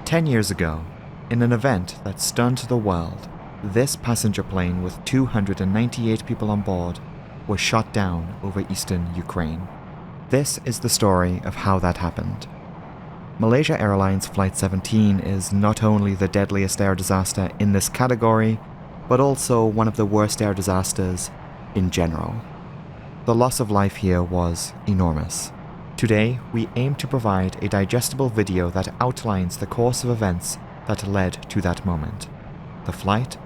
10 years ago, in an event that stunned the world, this passenger plane with 298 people on board was shot down over eastern Ukraine. This is the story of how that happened. Malaysia Airlines Flight 17 is not only the deadliest air disaster in this category, but also one of the worst air disasters in general. The loss of life here was enormous. Today, we aim to provide a digestible video that outlines the course of events that led to that moment. The flight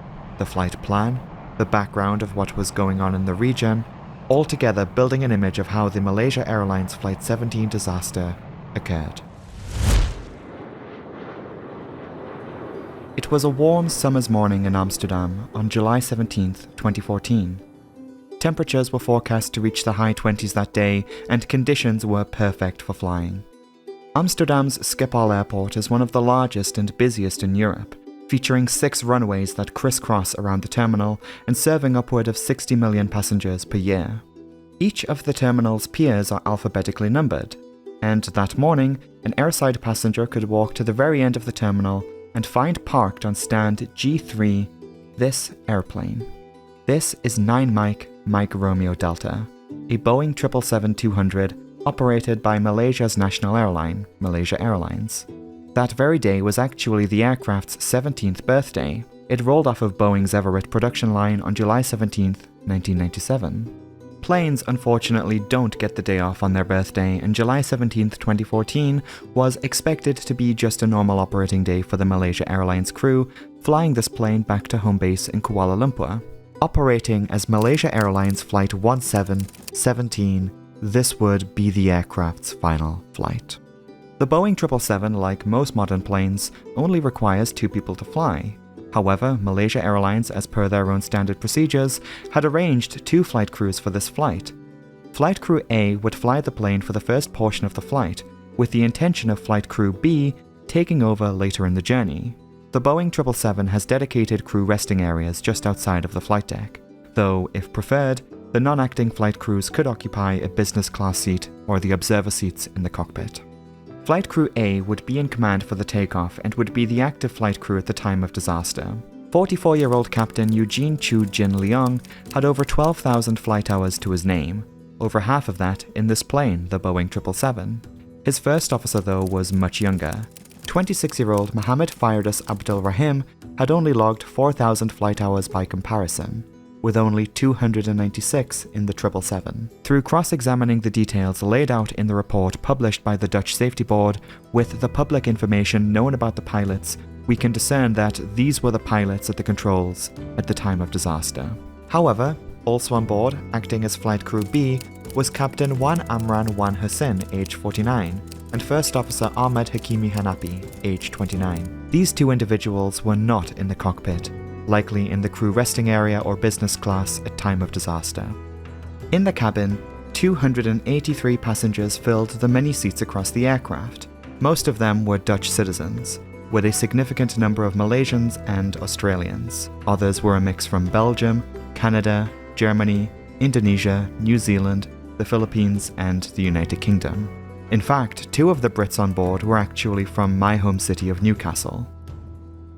plan, the background of what was going on in the region, altogether building an image of how the Malaysia Airlines Flight 17 disaster occurred. It was a warm summer's morning in Amsterdam on July 17, 2014. Temperatures were forecast to reach the high 20s that day, and conditions were perfect for flying. Amsterdam's Schiphol Airport is one of the largest and busiest in Europe, featuring 6 runways that crisscross around the terminal and serving upward of 60 million passengers per year. Each of the terminal's piers are alphabetically numbered, and that morning, an airside passenger could walk to the very end of the terminal and find parked on stand G3 this airplane. This is 9 Mike Romeo Delta, a Boeing 777-200 operated by Malaysia's national airline, Malaysia Airlines. That very day was actually the aircraft's 17th birthday. It rolled off of Boeing's Everett production line on July 17, 1997. Planes unfortunately don't get the day off on their birthday, and July 17, 2014 was expected to be just a normal operating day for the Malaysia Airlines crew flying this plane back to home base in Kuala Lumpur. Operating as Malaysia Airlines Flight 1717, this would be the aircraft's final flight. The Boeing 777, like most modern planes, only requires 2 people to fly. However, Malaysia Airlines, as per their own standard procedures, had arranged 2 flight crews for this flight. Flight Crew A would fly the plane for the first portion of the flight, with the intention of Flight Crew B taking over later in the journey. The Boeing 777 has dedicated crew resting areas just outside of the flight deck, though, if preferred, the non-acting flight crews could occupy a business class seat or the observer seats in the cockpit. Flight Crew A would be in command for the takeoff and would be the active flight crew at the time of disaster. 44-year-old Captain Eugene Chu Jin Leong had over 12,000 flight hours to his name, over half of that in this plane, the Boeing 777. His first officer, though, was much younger. 26-year-old Mohammed Firdous Abdul Rahim had only logged 4,000 flight hours by comparison, with only 296 in the 777. Through cross-examining the details laid out in the report published by the Dutch Safety Board with the public information known about the pilots, we can discern that these were the pilots at the controls at the time of disaster. However, also on board, acting as Flight Crew B, was Captain Wan Amran Wan Hussein, age 49, and First Officer Ahmed Hakimi Hanapi, age 29. These 2 individuals were not in the cockpit, likely in the crew resting area or business class at time of disaster. In the cabin, 283 passengers filled the many seats across the aircraft. Most of them were Dutch citizens, with a significant number of Malaysians and Australians. Others were a mix from Belgium, Canada, Germany, Indonesia, New Zealand, the Philippines, and the United Kingdom. In fact, 2 of the Brits on board were actually from my home city of Newcastle.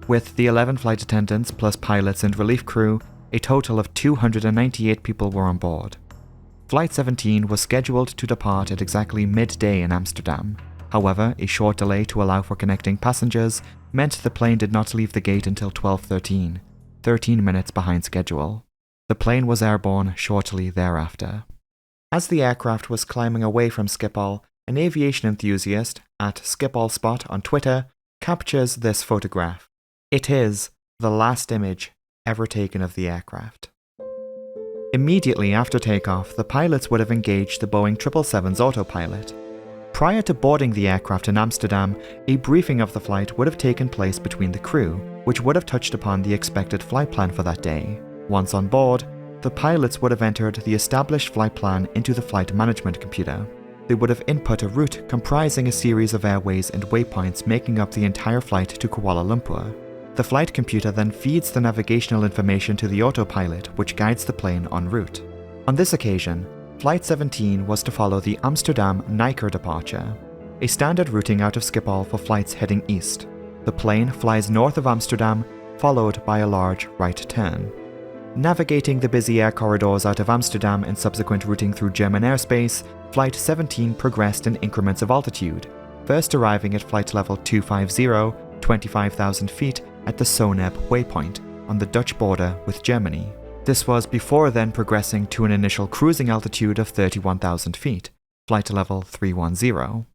With the 11 flight attendants plus pilots and relief crew, a total of 298 people were on board. Flight 17 was scheduled to depart at exactly midday in Amsterdam. However, a short delay to allow for connecting passengers meant the plane did not leave the gate until 12:13, 13 minutes behind schedule. The plane was airborne shortly thereafter. As the aircraft was climbing away from Schiphol, an aviation enthusiast at SchipholSpot on Twitter captures this photograph. It is the last image ever taken of the aircraft. Immediately after takeoff, the pilots would have engaged the Boeing 777's autopilot. Prior to boarding the aircraft in Amsterdam, a briefing of the flight would have taken place between the crew, which would have touched upon the expected flight plan for that day. Once on board, the pilots would have entered the established flight plan into the flight management computer. They would have input a route comprising a series of airways and waypoints making up the entire flight to Kuala Lumpur. The flight computer then feeds the navigational information to the autopilot, which guides the plane en route. On this occasion, Flight 17 was to follow the Amsterdam-Nijker departure, a standard routing out of Schiphol for flights heading east. The plane flies north of Amsterdam, followed by a large right turn. Navigating the busy air corridors out of Amsterdam and subsequent routing through German airspace, Flight 17 progressed in increments of altitude, first arriving at flight level 250, 25,000 feet at the Soneb waypoint on the Dutch border with Germany. This was before then progressing to an initial cruising altitude of 31,000 feet, flight level 310.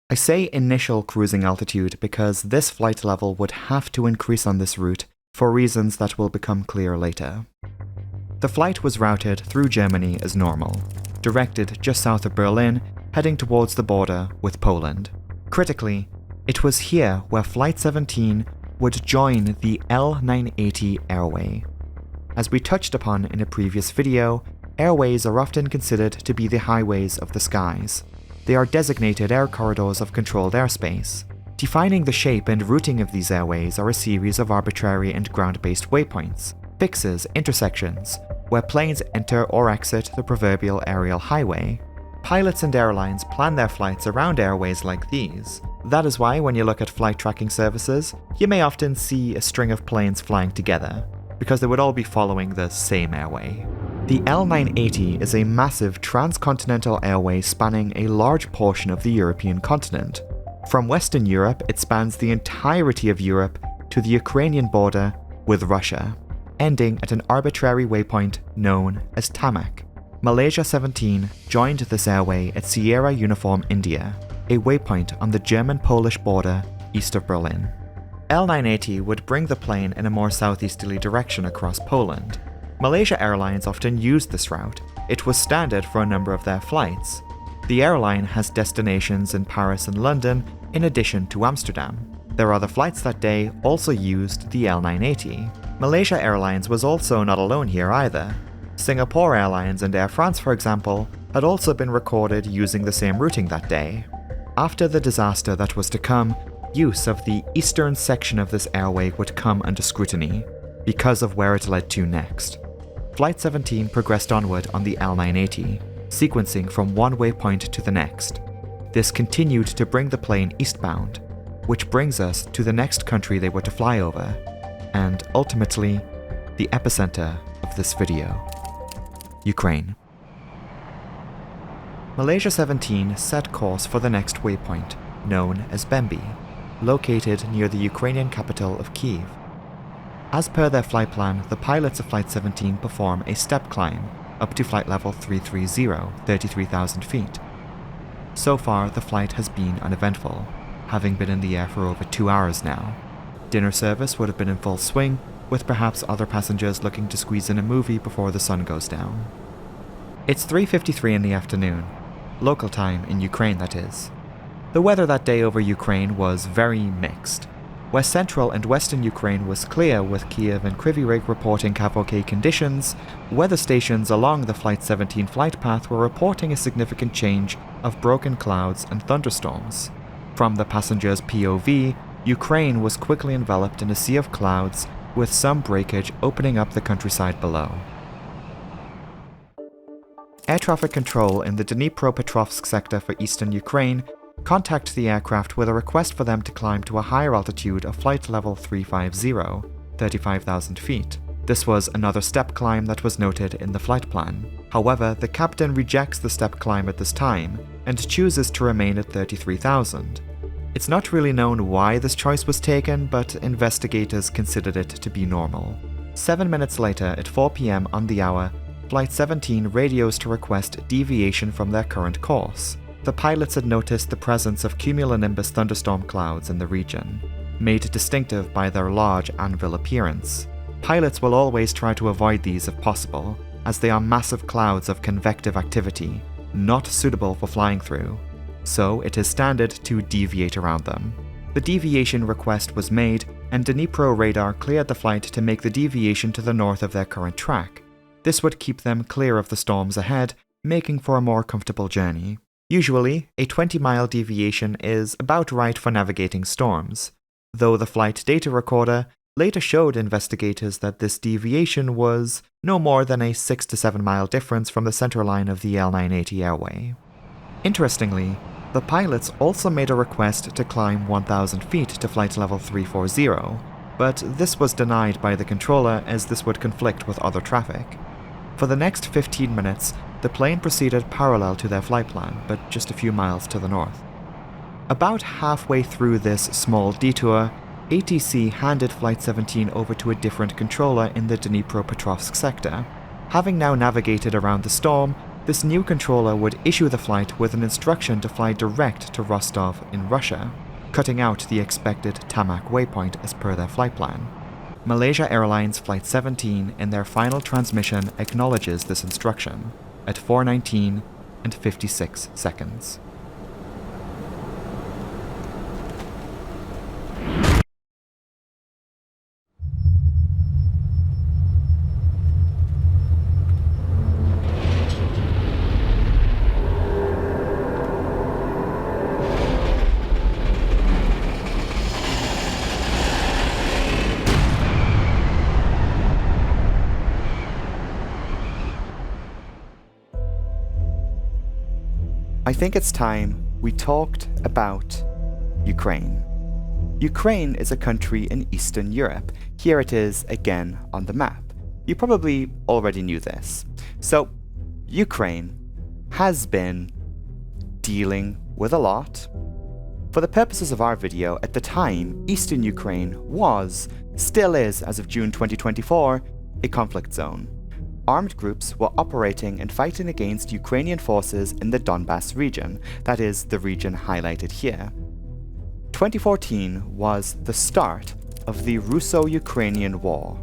I say initial cruising altitude because this flight level would have to increase on this route for reasons that will become clear later. The flight was routed through Germany as normal, directed just south of Berlin, heading towards the border with Poland. Critically, it was here where Flight 17 would join the L980 airway. As we touched upon in a previous video, airways are often considered to be the highways of the skies. They are designated air corridors of controlled airspace. Defining the shape and routing of these airways are a series of arbitrary and ground-based waypoints, fixes, intersections, where planes enter or exit the proverbial aerial highway. Pilots and airlines plan their flights around airways like these. That is why when you look at flight tracking services, you may often see a string of planes flying together, because they would all be following the same airway. The L980 is a massive transcontinental airway spanning a large portion of the European continent. From Western Europe, it spans the entirety of Europe to the Ukrainian border with Russia, ending at an arbitrary waypoint known as Tamak. Malaysia 17 joined this airway at Sierra Uniform, India, a waypoint on the German-Polish border east of Berlin. L980 would bring the plane in a more southeasterly direction across Poland. Malaysia Airlines often used this route. It was standard for a number of their flights. The airline has destinations in Paris and London in addition to Amsterdam. Their other flights that day also used the L980. Malaysia Airlines was also not alone here either. Singapore Airlines and Air France, for example, had also been recorded using the same routing that day. After the disaster that was to come, use of the eastern section of this airway would come under scrutiny, because of where it led to next. Flight 17 progressed onward on the L980, sequencing from one waypoint to the next. This continued to bring the plane eastbound, which brings us to the next country they were to fly over, and ultimately, the epicenter of this video: Ukraine. Malaysia 17 set course for the next waypoint, known as Bembi, located near the Ukrainian capital of Kyiv. As per their flight plan, the pilots of Flight 17 perform a step climb up to flight level 330, 33,000 feet. So far, the flight has been uneventful, having been in the air for over 2 hours now. Dinner service would have been in full swing, with perhaps other passengers looking to squeeze in a movie before the sun goes down. It's 3:53 in the afternoon, local time in Ukraine that is. The weather that day over Ukraine was very mixed. Where central and western Ukraine was clear with Kiev and Kryvyi Rih reporting okay conditions, weather stations along the Flight 17 flight path were reporting a significant change of broken clouds and thunderstorms. From the passengers' POV, Ukraine was quickly enveloped in a sea of clouds, with some breakage opening up the countryside below. Air traffic control in the Dnipropetrovsk sector for eastern Ukraine contacted the aircraft with a request for them to climb to a higher altitude of flight level 350, 35,000 feet. This was another step climb that was noted in the flight plan. However, the captain rejects the step climb at this time and chooses to remain at 33,000. It's not really known why this choice was taken, but investigators considered it to be normal. 7 minutes later, at 4 p.m. on the hour, Flight 17 radios to request deviation from their current course. The pilots had noticed the presence of cumulonimbus thunderstorm clouds in the region, made distinctive by their large anvil appearance. Pilots will always try to avoid these if possible, as they are massive clouds of convective activity, not suitable for flying through, so it is standard to deviate around them. The deviation request was made, and Dnipro radar cleared the flight to make the deviation to the north of their current track. This would keep them clear of the storms ahead, making for a more comfortable journey. Usually, a 20-mile deviation is about right for navigating storms, though the flight data recorder later showed investigators that this deviation was no more than a 6 to 7 mile difference from the center line of the L980 airway. Interestingly, The pilots also made a request to climb 1,000 feet to flight level 340, but this was denied by the controller as this would conflict with other traffic. For the next 15 minutes, the plane proceeded parallel to their flight plan, but just a few miles to the north. About halfway through this small detour, ATC handed Flight 17 over to a different controller in the Dnipropetrovsk sector. Having now navigated around the storm, this new controller would issue the flight with an instruction to fly direct to Rostov in Russia, cutting out the expected Tamak waypoint as per their flight plan. Malaysia Airlines Flight 17 in their final transmission acknowledges this instruction at 4:19 and 56 seconds. I think it's time we talked about Ukraine. Ukraine is a country in Eastern Europe. Here it is again on the map. You probably already knew this. So, Ukraine has been dealing with a lot. For the purposes of our video, at the time, Eastern Ukraine was, still is as of June 2024, a conflict zone. Armed groups were operating and fighting against Ukrainian forces in the Donbas region, that is, the region highlighted here. 2014 was the start of the Russo-Ukrainian War.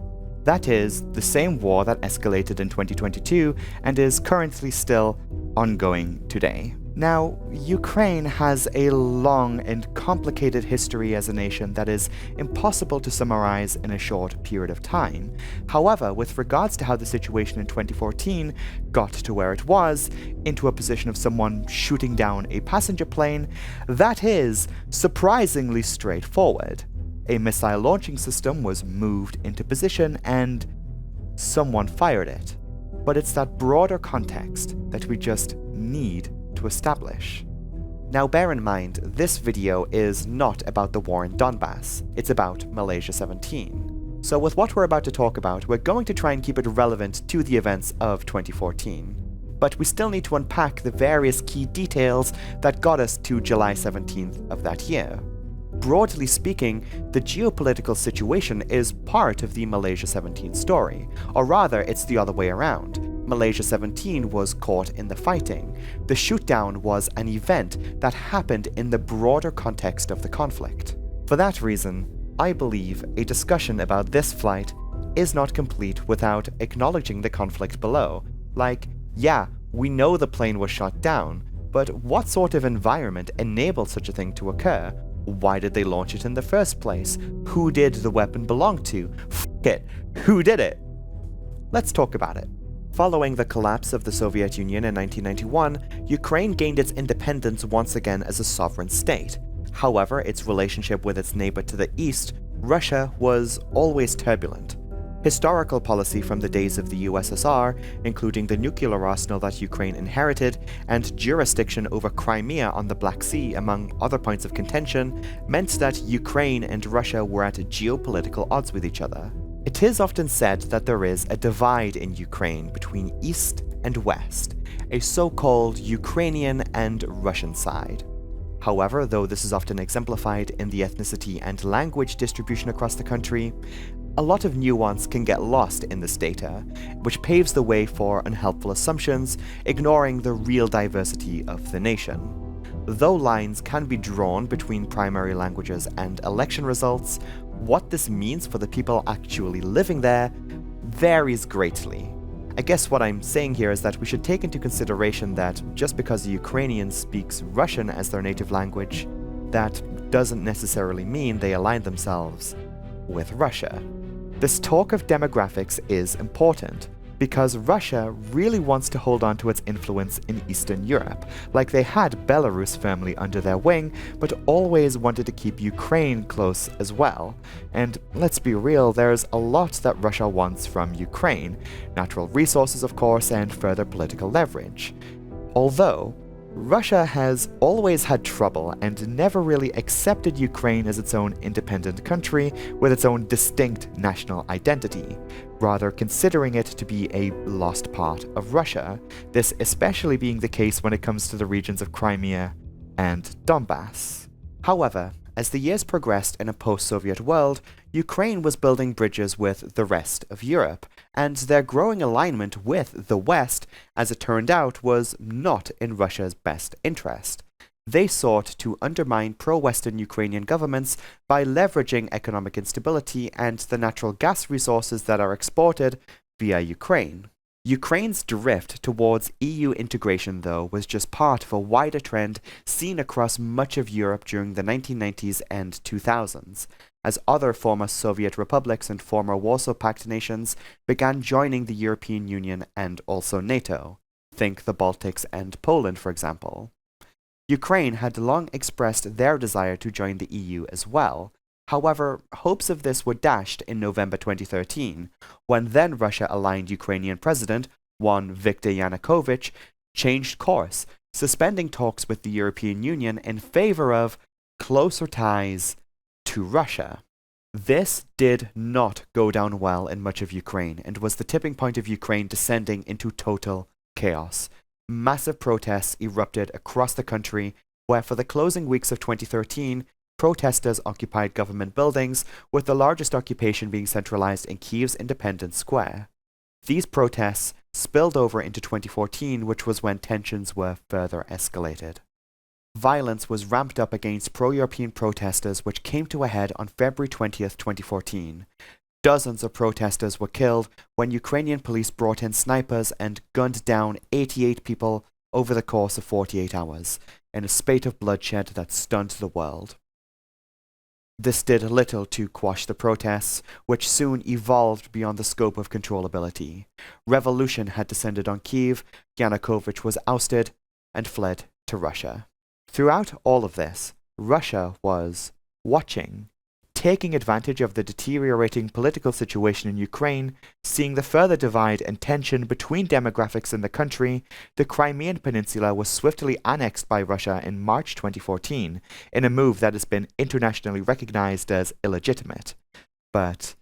That is, the same war that escalated in 2022 and is currently still ongoing today. Now, Ukraine has a long and complicated history as a nation that is impossible to summarize in a short period of time. However, with regards to how the situation in 2014 got to where it was, into a position of someone shooting down a passenger plane, that is surprisingly straightforward. A missile launching system was moved into position and someone fired it. But it's that broader context that we just need to establish. Now bear in mind, this video is not about the war in Donbas, it's about Malaysia 17. So with what we're about to talk about, we're going to try and keep it relevant to the events of 2014. But we still need to unpack the various key details that got us to July 17th of that year. Broadly speaking, the geopolitical situation is part of the Malaysia 17 story, or rather it's the other way around. Malaysia 17 was caught in the fighting. The shootdown was an event that happened in the broader context of the conflict. For that reason, I believe a discussion about this flight is not complete without acknowledging the conflict below. Like, yeah, we know the plane was shot down, but what sort of environment enabled such a thing to occur? Why did they launch it in the first place? Who did the weapon belong to? F it, who did it? Let's talk about it. Following the collapse of the Soviet Union in 1991, Ukraine gained its independence once again as a sovereign state. However, its relationship with its neighbor to the east, Russia, was always turbulent. Historical policy from the days of the USSR, including the nuclear arsenal that Ukraine inherited, and jurisdiction over Crimea on the Black Sea, among other points of contention, meant that Ukraine and Russia were at geopolitical odds with each other. It is often said that there is a divide in Ukraine between East and West, a so-called Ukrainian and Russian side. However, though this is often exemplified in the ethnicity and language distribution across the country, a lot of nuance can get lost in this data, which paves the way for unhelpful assumptions, ignoring the real diversity of the nation. Though lines can be drawn between primary languages and election results, what this means for the people actually living there varies greatly. I guess what I'm saying here is that we should take into consideration that just because a Ukrainian speaks Russian as their native language, that doesn't necessarily mean they align themselves with Russia. This talk of demographics is important, because Russia really wants to hold on to its influence in Eastern Europe, like they had Belarus firmly under their wing, but always wanted to keep Ukraine close as well. And let's be real, there's a lot that Russia wants from Ukraine, natural resources of course, and further political leverage. Although, Russia has always had trouble and never really accepted Ukraine as its own independent country with its own distinct national identity, rather considering it to be a lost part of Russia, this especially being the case when it comes to the regions of Crimea and Donbass. However, as the years progressed in a post-Soviet world, Ukraine was building bridges with the rest of Europe, and their growing alignment with the West, as it turned out, was not in Russia's best interest. They sought to undermine pro-Western Ukrainian governments by leveraging economic instability and the natural gas resources that are exported via Ukraine. Ukraine's drift towards EU integration, though, was just part of a wider trend seen across much of Europe during the 1990s and 2000s, as other former Soviet republics and former Warsaw Pact nations began joining the European Union and also NATO. Think the Baltics and Poland, for example. Ukraine had long expressed their desire to join the EU as well. However, hopes of this were dashed in November 2013, when then Russia-aligned Ukrainian president, one Viktor Yanukovych, changed course, suspending talks with the European Union in favor of closer ties to Russia. This did not go down well in much of Ukraine, and was the tipping point of Ukraine descending into total chaos. Massive protests erupted across the country, where for the closing weeks of 2013, protesters occupied government buildings, with the largest occupation being centralized in Kyiv's Independence Square. These protests spilled over into 2014, which was when tensions were further escalated. Violence was ramped up against pro-European protesters, which came to a head on February 20th, 2014. Dozens of protesters were killed when Ukrainian police brought in snipers and gunned down 88 people over the course of 48 hours, in a spate of bloodshed that stunned the world. This did little to quash the protests, which soon evolved beyond the scope of controllability. Revolution had descended on Kyiv, Yanukovych was ousted, and fled to Russia. Throughout all of this, Russia was watching, taking advantage of the deteriorating political situation in Ukraine, seeing the further divide and tension between demographics in the country. The Crimean Peninsula was swiftly annexed by Russia in March 2014, in a move that has been internationally recognized as illegitimate. But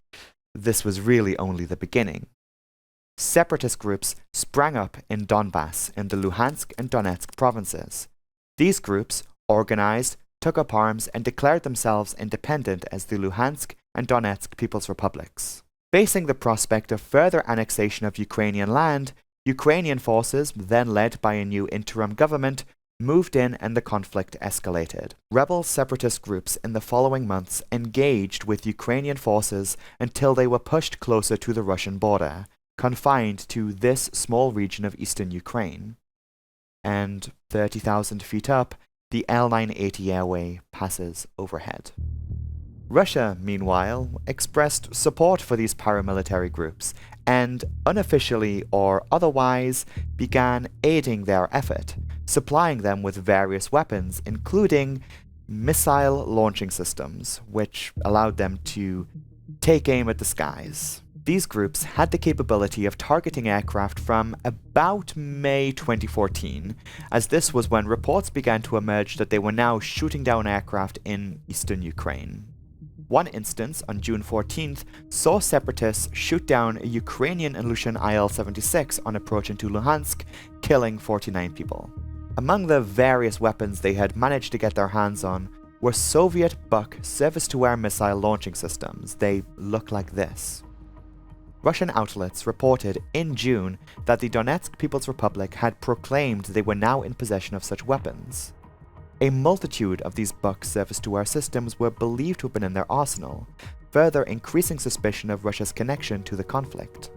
this was really only the beginning. Separatist groups sprang up in Donbass in the Luhansk and Donetsk provinces. These groups organized, took up arms, and declared themselves independent as the Luhansk and Donetsk People's Republics. Facing the prospect of further annexation of Ukrainian land, Ukrainian forces, then led by a new interim government, moved in and the conflict escalated. Rebel separatist groups in the following months engaged with Ukrainian forces until they were pushed closer to the Russian border, confined to this small region of eastern Ukraine. And 30,000 feet up, the L-980 airway passes overhead. Russia, meanwhile, expressed support for these paramilitary groups and, unofficially or otherwise, began aiding their effort, supplying them with various weapons, including missile launching systems, which allowed them to take aim at the skies. These groups had the capability of targeting aircraft from about May 2014, as this was when reports began to emerge that they were now shooting down aircraft in eastern Ukraine. One instance, on June 14th, saw separatists shoot down a Ukrainian Ilyushin IL-76 on approach into Luhansk, killing 49 people. Among the various weapons they had managed to get their hands on were Soviet Buk surface-to-air missile launching systems. They look like this. Russian outlets reported in June that the Donetsk People's Republic had proclaimed they were now in possession of such weapons. A multitude of these Buk surface-to-air systems were believed to have been in their arsenal, further increasing suspicion of Russia's connection to the conflict.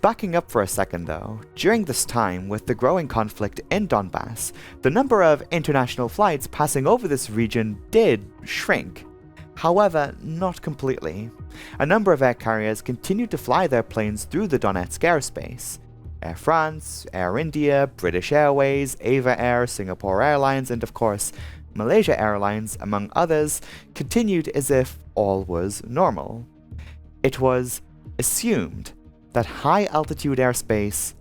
Backing up for a second though, during this time with the growing conflict in Donbass, the number of international flights passing over this region did shrink. However, not completely. A number of air carriers continued to fly their planes through the Donetsk airspace. Air France, Air India, British Airways, Ava Air, Singapore Airlines, and of course, Malaysia Airlines, among others, continued as if all was normal. It was assumed that high-altitude airspace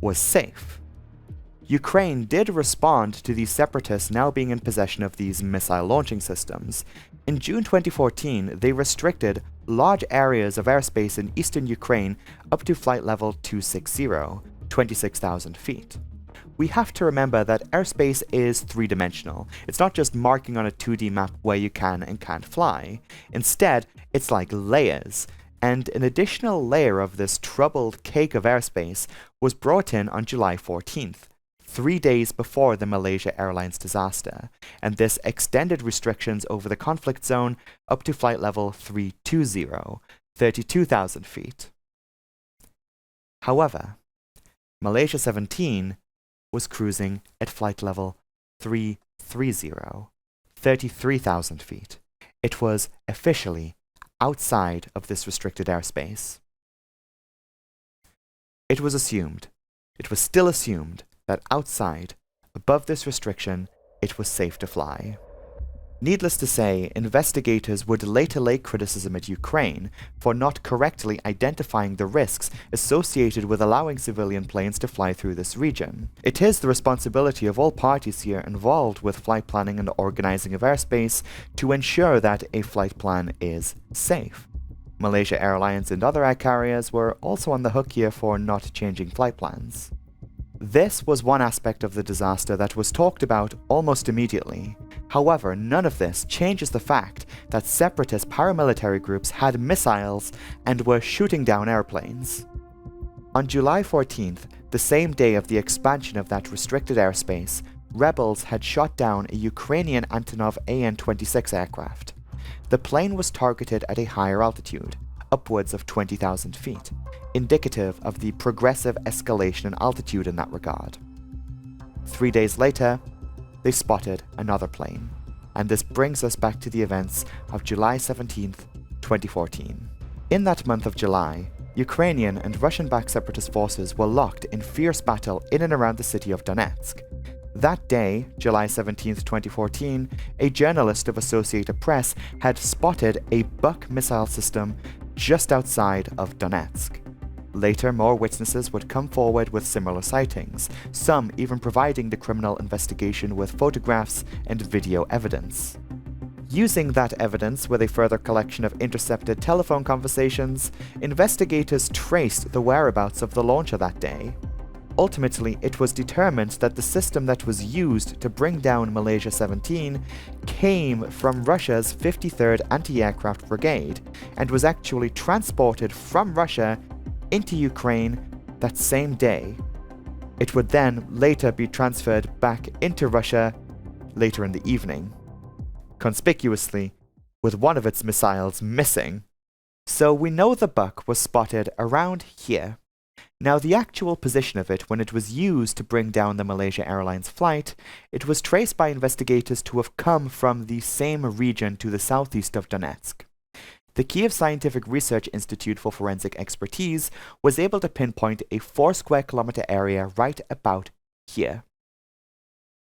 was safe. Ukraine did respond to these separatists now being in possession of these missile launching systems. In June 2014, they restricted large areas of airspace in eastern Ukraine up to flight level 260, 26,000 feet. We have to remember that airspace is three-dimensional. It's not just marking on a 2D map where you can and can't fly. Instead, it's like layers. And an additional layer of this troubled cake of airspace was brought in on July 14th. 3 days before the Malaysia Airlines disaster, and this extended restrictions over the conflict zone up to flight level 320, 32,000 feet. However, Malaysia 17 was cruising at flight level 330, 33,000 feet. It was officially outside of this restricted airspace. It was still assumed, that outside, above this restriction, it was safe to fly. Needless to say, investigators would later lay criticism at Ukraine for not correctly identifying the risks associated with allowing civilian planes to fly through this region. It is the responsibility of all parties here involved with flight planning and organizing of airspace to ensure that a flight plan is safe. Malaysia Airlines and other air carriers were also on the hook here for not changing flight plans. This was one aspect of the disaster that was talked about almost immediately. However, none of this changes the fact that separatist paramilitary groups had missiles and were shooting down airplanes. On July 14th, the same day of the expansion of that restricted airspace, rebels had shot down a Ukrainian Antonov An-26 aircraft. The plane was targeted at a higher altitude, upwards of 20,000 feet, indicative of the progressive escalation in altitude in that regard. 3 days later, they spotted another plane, and this brings us back to the events of July 17th, 2014. In that month of July, Ukrainian and Russian-backed separatist forces were locked in fierce battle in and around the city of Donetsk. That day, July 17th, 2014, a journalist of Associated Press had spotted a Buk missile system just outside of Donetsk. Later, more witnesses would come forward with similar sightings, some even providing the criminal investigation with photographs and video evidence. Using that evidence with a further collection of intercepted telephone conversations, investigators traced the whereabouts of the launcher that day. Ultimately, it was determined that the system that was used to bring down Malaysia 17 came from Russia's 53rd Anti-Aircraft Brigade and was actually transported from Russia into Ukraine that same day. It would then later be transferred back into Russia later in the evening, conspicuously with one of its missiles missing. So we know the Buk was spotted around here. Now, the actual position of it when it was used to bring down the Malaysia Airlines flight, it was traced by investigators to have come from the same region to the southeast of Donetsk. The Kiev Scientific Research Institute for Forensic Expertise was able to pinpoint a 4 square kilometer area right about here.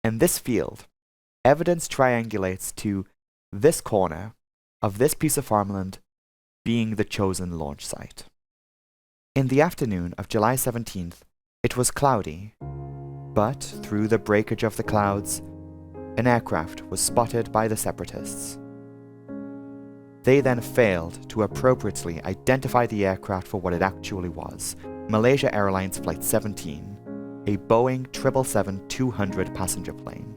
In this field, evidence triangulates to this corner of this piece of farmland being the chosen launch site. In the afternoon of July 17th, it was cloudy, but through the breakage of the clouds, an aircraft was spotted by the separatists. They then failed to appropriately identify the aircraft for what it actually was, Malaysia Airlines Flight 17, a Boeing 777-200 passenger plane.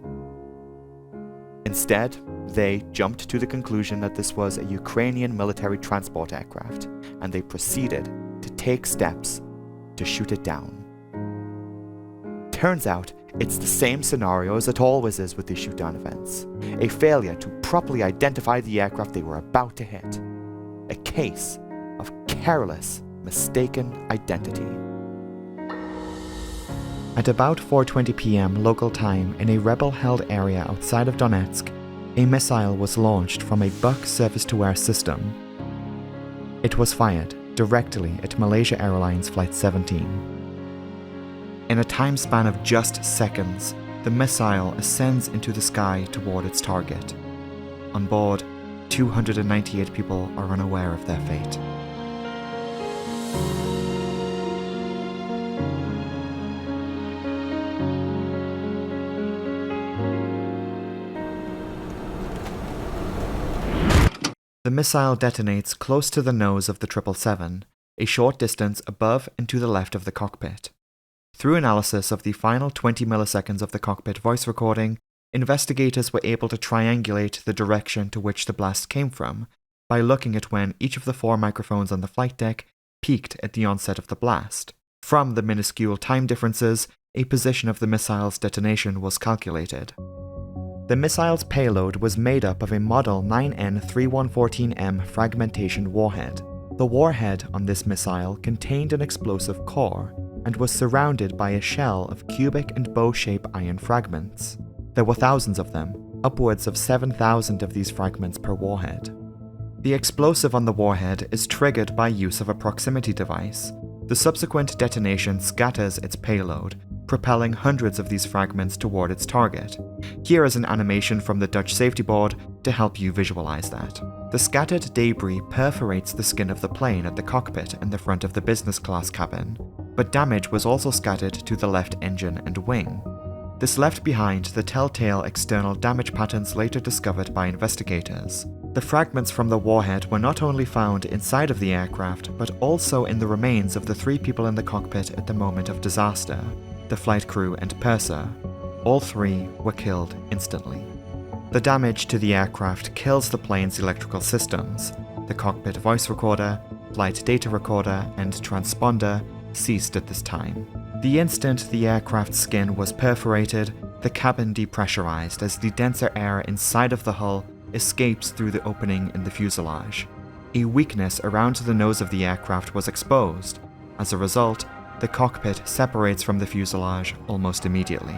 Instead, they jumped to the conclusion that this was a Ukrainian military transport aircraft, and they proceeded to take steps to shoot it down. Turns out, it's the same scenario as it always is with these shoot-down events. A failure to properly identify the aircraft they were about to hit. A case of careless, mistaken identity. At about 4:20 p.m. local time in a rebel-held area outside of Donetsk, a missile was launched from a Buk surface-to-air system. It was fired directly at Malaysia Airlines Flight 17. In a time span of just seconds, the missile ascends into the sky toward its target. On board, 298 people are unaware of their fate. The missile detonates close to the nose of the 777, a short distance above and to the left of the cockpit. Through analysis of the final 20 milliseconds of the cockpit voice recording, investigators were able to triangulate the direction to which the blast came from by looking at when each of the 4 microphones on the flight deck peaked at the onset of the blast. From the minuscule time differences, a position of the missile's detonation was calculated. The missile's payload was made up of a Model 9N3114M fragmentation warhead. The warhead on this missile contained an explosive core and was surrounded by a shell of cubic and bow-shaped iron fragments. There were thousands of them, upwards of 7,000 of these fragments per warhead. The explosive on the warhead is triggered by use of a proximity device. The subsequent detonation scatters its payload, propelling hundreds of these fragments toward its target. Here is an animation from the Dutch safety board to help you visualize that. The scattered debris perforates the skin of the plane at the cockpit and the front of the business class cabin, but damage was also scattered to the left engine and wing. This left behind the telltale external damage patterns later discovered by investigators. The fragments from the warhead were not only found inside of the aircraft, but also in the remains of the 3 people in the cockpit at the moment of disaster, the flight crew and purser. All 3 were killed instantly. The damage to the aircraft kills the plane's electrical systems. The cockpit voice recorder, flight data recorder, and transponder ceased at this time. The instant the aircraft's skin was perforated, the cabin depressurized as the denser air inside of the hull escapes through the opening in the fuselage. A weakness around the nose of the aircraft was exposed. As a result, the cockpit separates from the fuselage almost immediately.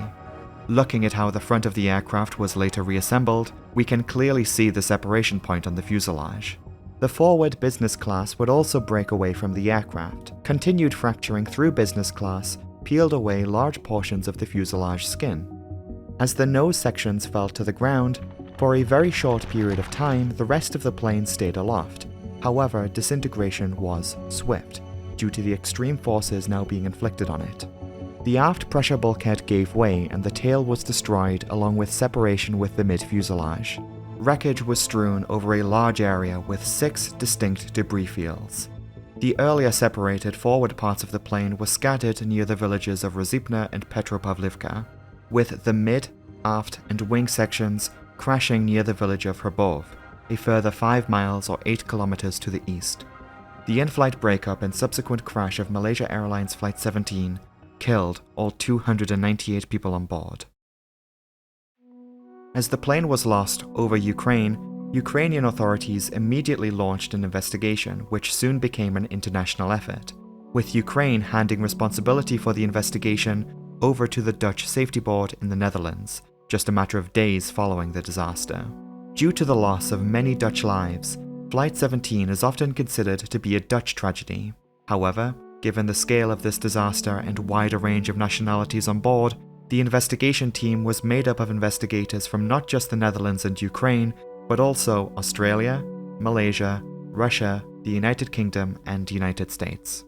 Looking at how the front of the aircraft was later reassembled, we can clearly see the separation point on the fuselage. The forward business class would also break away from the aircraft. Continued fracturing through business class peeled away large portions of the fuselage skin. As the nose sections fell to the ground, for a very short period of time, the rest of the plane stayed aloft. However, disintegration was swift, due to the extreme forces now being inflicted on it. The aft pressure bulkhead gave way and the tail was destroyed along with separation with the mid-fuselage. Wreckage was strewn over a large area with 6 distinct debris fields. The earlier separated forward parts of the plane were scattered near the villages of Rozipna and Petropavlivka, with the mid, aft, and wing sections crashing near the village of Hrbov, a further 5 miles or 8 kilometers to the east. The in-flight breakup and subsequent crash of Malaysia Airlines Flight 17 killed all 298 people on board. As the plane was lost over Ukraine, Ukrainian authorities immediately launched an investigation, which soon became an international effort, with Ukraine handing responsibility for the investigation over to the Dutch Safety Board in the Netherlands, just a matter of days following the disaster. Due to the loss of many Dutch lives, Flight 17 is often considered to be a Dutch tragedy. However, given the scale of this disaster and wider range of nationalities on board, the investigation team was made up of investigators from not just the Netherlands and Ukraine, but also Australia, Malaysia, Russia, the United Kingdom, and United States.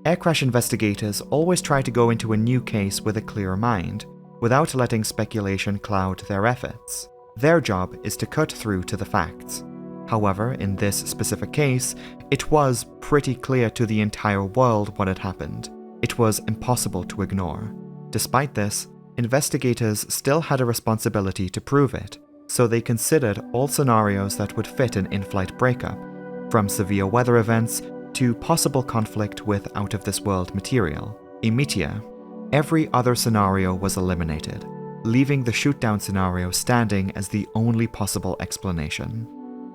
Air crash investigators always try to go into a new case with a clear mind, without letting speculation cloud their efforts. Their job is to cut through to the facts. However, in this specific case, it was pretty clear to the entire world what had happened. It was impossible to ignore. Despite this, investigators still had a responsibility to prove it, so they considered all scenarios that would fit an in-flight breakup, from severe weather events to possible conflict with out-of-this-world material, a meteor. Every other scenario was eliminated, leaving the shoot-down scenario standing as the only possible explanation.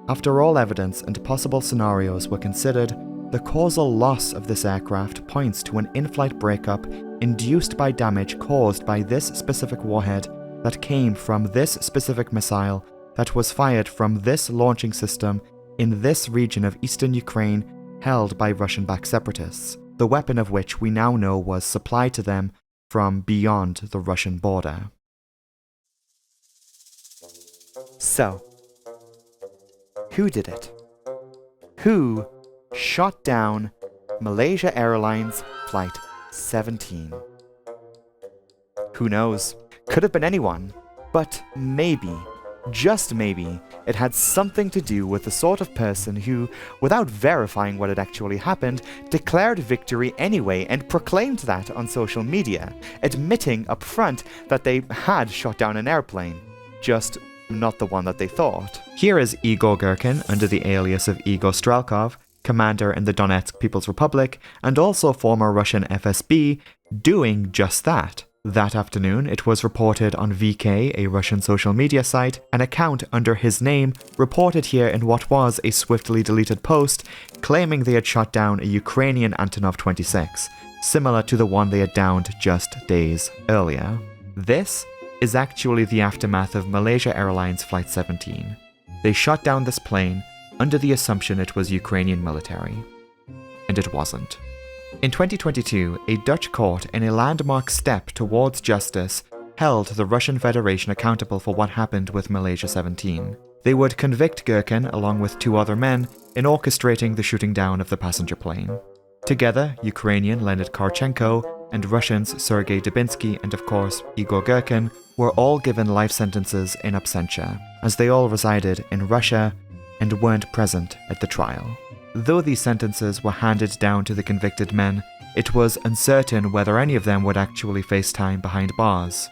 After all evidence and possible scenarios were considered, the causal loss of this aircraft points to an in-flight breakup induced by damage caused by this specific warhead that came from this specific missile that was fired from this launching system in this region of eastern Ukraine held by Russian-backed separatists, the weapon of which we now know was supplied to them from beyond the Russian border. So, who did it? Who shot down Malaysia Airlines Flight 17? Who knows? Could have been anyone. But maybe just maybe, it had something to do with the sort of person who, without verifying what had actually happened, declared victory anyway and proclaimed that on social media, admitting up front that they had shot down an airplane, just not the one that they thought. Here is Igor Girkin, under the alias of Igor Strelkov, commander in the Donetsk People's Republic, and also former Russian FSB, doing just that. That afternoon, it was reported on VK, a Russian social media site, an account under his name reported here in what was a swiftly deleted post claiming they had shot down a Ukrainian Antonov 26, similar to the one they had downed just days earlier. This is actually the aftermath of Malaysia Airlines Flight 17. They shot down this plane under the assumption it was Ukrainian military. And it wasn't. In 2022, a Dutch court, in a landmark step towards justice, held the Russian Federation accountable for what happened with Malaysia 17. They would convict Girkin, along with 2 other men, in orchestrating the shooting down of the passenger plane. Together, Ukrainian Leonid Karchenko and Russians Sergei Dubinsky and of course Igor Girkin were all given life sentences in absentia, as they all resided in Russia and weren't present at the trial. Though these sentences were handed down to the convicted men, it was uncertain whether any of them would actually face time behind bars.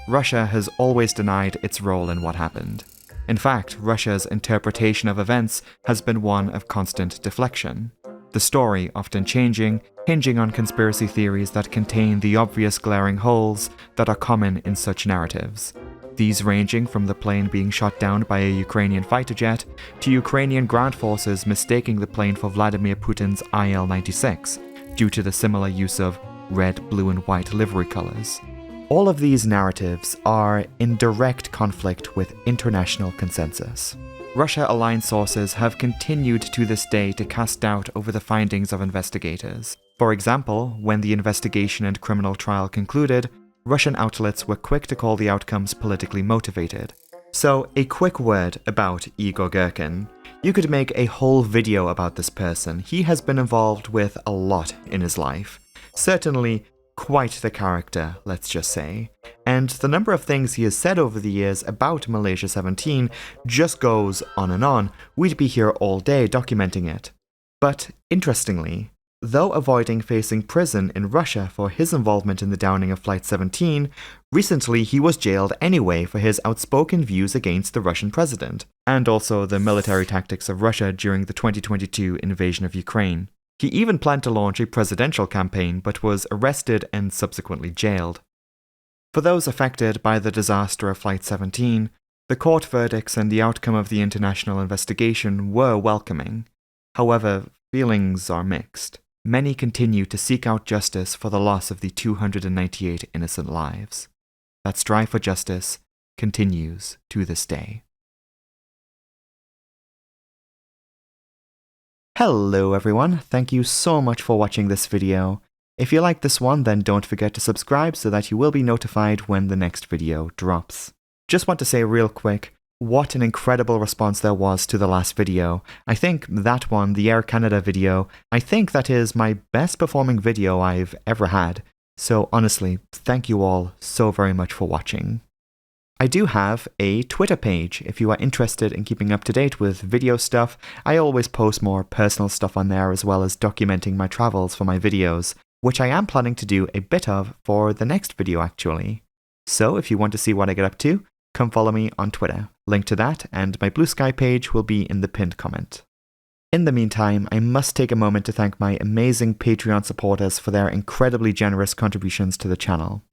Russia has always denied its role in what happened. In fact, Russia's interpretation of events has been one of constant deflection. The story often changing, hinging on conspiracy theories that contain the obvious glaring holes that are common in such narratives. These ranging from the plane being shot down by a Ukrainian fighter jet to Ukrainian ground forces mistaking the plane for Vladimir Putin's IL-96 due to the similar use of red, blue and white livery colors. All of these narratives are in direct conflict with international consensus. Russia-aligned sources have continued to this day to cast doubt over the findings of investigators. For example, when the investigation and criminal trial concluded, Russian outlets were quick to call the outcomes politically motivated. So, a quick word about Igor Girkin. You could make a whole video about this person. He has been involved with a lot in his life. Certainly, quite the character, let's just say. And the number of things he has said over the years about Malaysia 17 just goes on and on. We'd be here all day documenting it. But, interestingly, though avoiding facing prison in Russia for his involvement in the downing of Flight 17, recently he was jailed anyway for his outspoken views against the Russian president, and also the military tactics of Russia during the 2022 invasion of Ukraine. He even planned to launch a presidential campaign, but was arrested and subsequently jailed. For those affected by the disaster of Flight 17, the court verdicts and the outcome of the international investigation were welcoming. However, feelings are mixed. Many continue to seek out justice for the loss of the 298 innocent lives. That strive for justice continues to this day. Hello everyone, thank you so much for watching this video. If you like this one, then don't forget to subscribe so that you will be notified when the next video drops. Just want to say real quick, what an incredible response there was to the last video. I think that one, the Air Canada video, I think that is my best performing video I've ever had. So honestly, thank you all so very much for watching. I do have a Twitter page. If you are interested in keeping up to date with video stuff, I always post more personal stuff on there as well as documenting my travels for my videos, which I am planning to do a bit of for the next video actually. So if you want to see what I get up to, come follow me on Twitter. Link to that and my Blue Sky page will be in the pinned comment. In the meantime, I must take a moment to thank my amazing Patreon supporters for their incredibly generous contributions to the channel.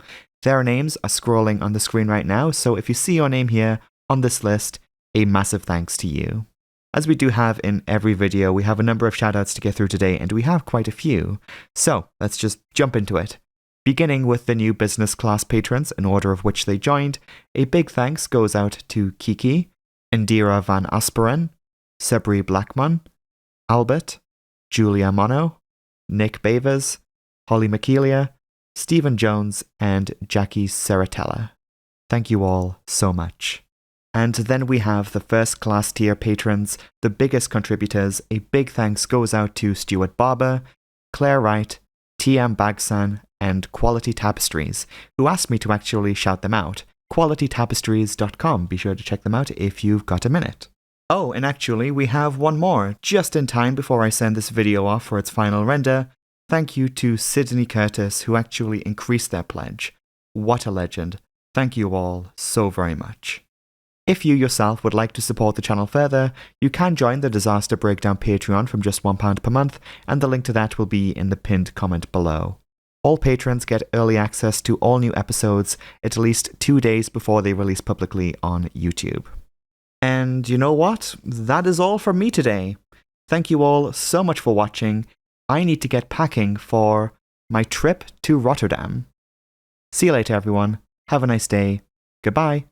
Their names are scrolling on the screen right now, so if you see your name here on this list, a massive thanks to you. As we do have in every video, we have a number of shoutouts to get through today, and we have quite a few. So let's just jump into it. Beginning with the new business class patrons in order of which they joined, a big thanks goes out to Kiki, Indira van Asperen, Sabri Blackman, Albert, Julia Mono, Nick Bavers, Holly McKelia, Stephen Jones, and Jackie Seratella. Thank you all so much. And then we have the first class tier patrons, the biggest contributors. A big thanks goes out to Stuart Barber, Claire Wright, TM Bagsan, and Quality Tapestries, who asked me to actually shout them out. qualitytapestries.com. Be sure to check them out if you've got a minute. Oh, and actually, we have one more, just in time before I send this video off for its final render. Thank you to Sydney Curtis, who actually increased their pledge. What a legend. Thank you all so very much. If you yourself would like to support the channel further, you can join the Disaster Breakdown Patreon from just £1 per month, and the link to that will be in the pinned comment below. All patrons get early access to all new episodes at least 2 days before they release publicly on YouTube. And you know what? That is all from me today. Thank you all so much for watching. I need to get packing for my trip to Rotterdam. See you later, everyone. Have a nice day. Goodbye.